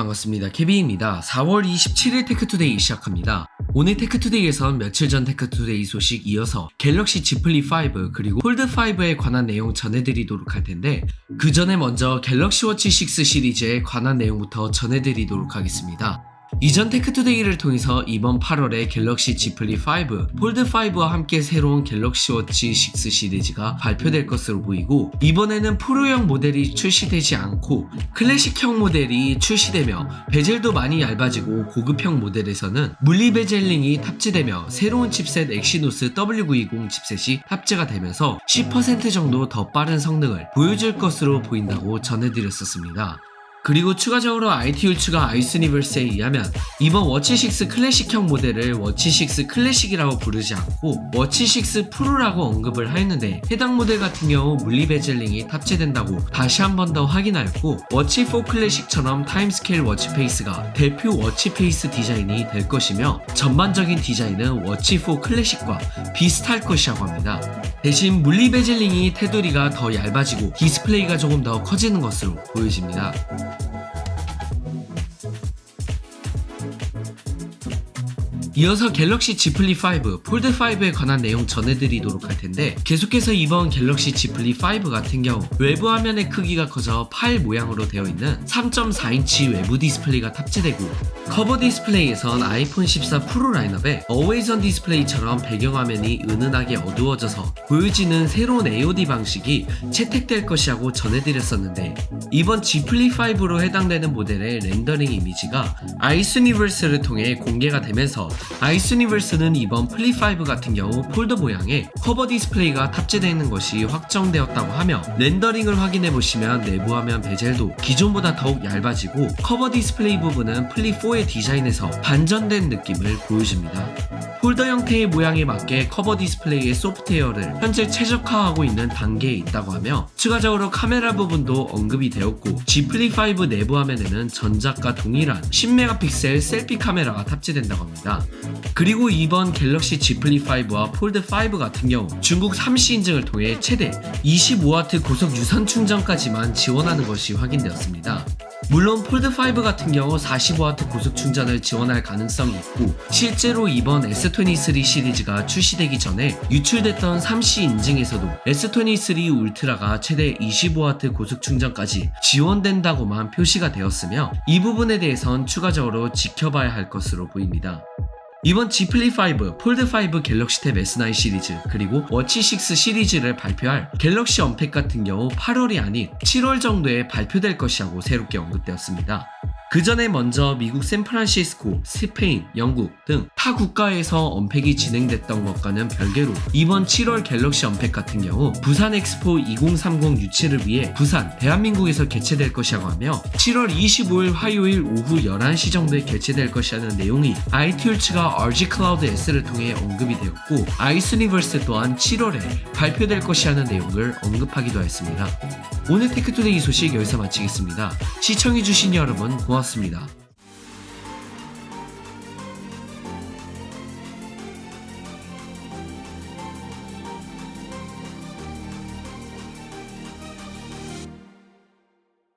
반갑습니다. 케빈입니다. 4월 27일 테크투데이 시작합니다. 오늘 테크투데이에선 며칠 전 테크투데이 소식 이어서 갤럭시 Z 플립 5 그리고 폴드 5에 관한 내용 전해드리도록 할 텐데 그 전에 먼저 갤럭시 워치 6 시리즈에 관한 내용부터 전해드리도록 하겠습니다. 이전 테크투데이를 통해서 이번 8월에 갤럭시 Z 플립 5, 폴드 5와 함께 새로운 갤럭시 워치 6 시리즈가 발표될 것으로 보이고 이번에는 프로형 모델이 출시되지 않고 클래식형 모델이 출시되며 베젤도 많이 얇아지고 고급형 모델에서는 물리 베젤링이 탑재되며 새로운 칩셋 엑시노스 W920 칩셋이 탑재가 되면서 10% 정도 더 빠른 성능을 보여줄 것으로 보인다고 전해드렸었습니다. 그리고 추가적으로 IT율츠가 아이스니버스에 의하면 이번 워치 6 클래식형 모델을 워치 6 클래식이라고 부르지 않고 워치 6 프로라고 언급을 하였는데 해당 모델 같은 경우 물리 베젤링이 탑재된다고 다시 한 번 더 확인하였고 워치 4 클래식처럼 타임스케일 워치 페이스가 대표 워치 페이스 디자인이 될 것이며 전반적인 디자인은 워치 4 클래식과 비슷할 것이라고 합니다. 대신 물리 베젤링이 테두리가 더 얇아지고 디스플레이가 조금 더 커지는 것으로 보여집니다. 이어서 갤럭시 Z 플립 5, 폴드 5에 관한 내용 전해드리도록 할 텐데 계속해서 이번 갤럭시 Z 플립 5 같은 경우 외부 화면의 크기가 커져 파일 모양으로 되어 있는 3.4인치 외부 디스플레이가 탑재되고 커버 디스플레이에선 아이폰 14 프로 라인업에 Always On 디스플레이처럼 배경화면이 은은하게 어두워져서 보여지는 새로운 AOD 방식이 채택될 것이라고 전해드렸었는데 이번 Z 플립 5로 해당되는 모델의 렌더링 이미지가 아이스니버스를 통해 공개가 되면서 아이스니버스는 이번 플립 5 같은 경우 폴더 모양의 커버 디스플레이가 탑재되어 있는 것이 확정되었다고 하며 렌더링을 확인해보시면 내부 화면 베젤도 기존보다 더욱 얇아지고 커버 디스플레이 부분은 플립 4의 디자인에서 반전된 느낌을 보여줍니다. 폴더 형태의 모양에 맞게 커버 디스플레이의 소프트웨어를 현재 최적화하고 있는 단계에 있다고 하며 추가적으로 카메라 부분도 언급이 되었고 Z 플립 5 내부 화면에는 전작과 동일한 10메가픽셀 셀피 카메라가 탑재된다고 합니다. 그리고 이번 갤럭시 Z 플립 5와 폴드 5 같은 경우 중국 3시 인증을 통해 최대 25W 고속 유선 충전까지만 지원하는 것이 확인되었습니다. 물론 폴드 5 같은 경우 45W 고속 충전을 지원할 가능성이 있고 실제로 이번 S23 시리즈가 출시되기 전에 유출됐던 3시 인증에서도 S23 울트라가 최대 25W 고속 충전까지 지원된다고만 표시가 되었으며 이 부분에 대해선 추가적으로 지켜봐야 할 것으로 보입니다. 이번 Z 플립 5, 폴드 5 갤럭시 탭 S9 시리즈 그리고 워치 6 시리즈를 발표할 갤럭시 언팩 같은 경우 8월이 아닌 7월 정도에 발표될 것이라고 새롭게 언급되었습니다. 그 전에 먼저 미국 샌프란시스코, 스페인, 영국 등 타 국가에서 언팩이 진행됐던 것과는 별개로 이번 7월 갤럭시 언팩 같은 경우 부산 엑스포 2030 유치를 위해 부산, 대한민국에서 개최될 것이라고 하며 7월 25일 화요일 오후 11시 정도에 개최될 것이라는 내용이 IT율츠가 RG 클라우드 S를 통해 언급이 되었고 아이스니버스 또한 7월에 발표될 것이라는 내용을 언급하기도 했습니다. 오늘 테크투데이 소식 여기서 마치겠습니다. 시청해주신 여러분 고맙습니다.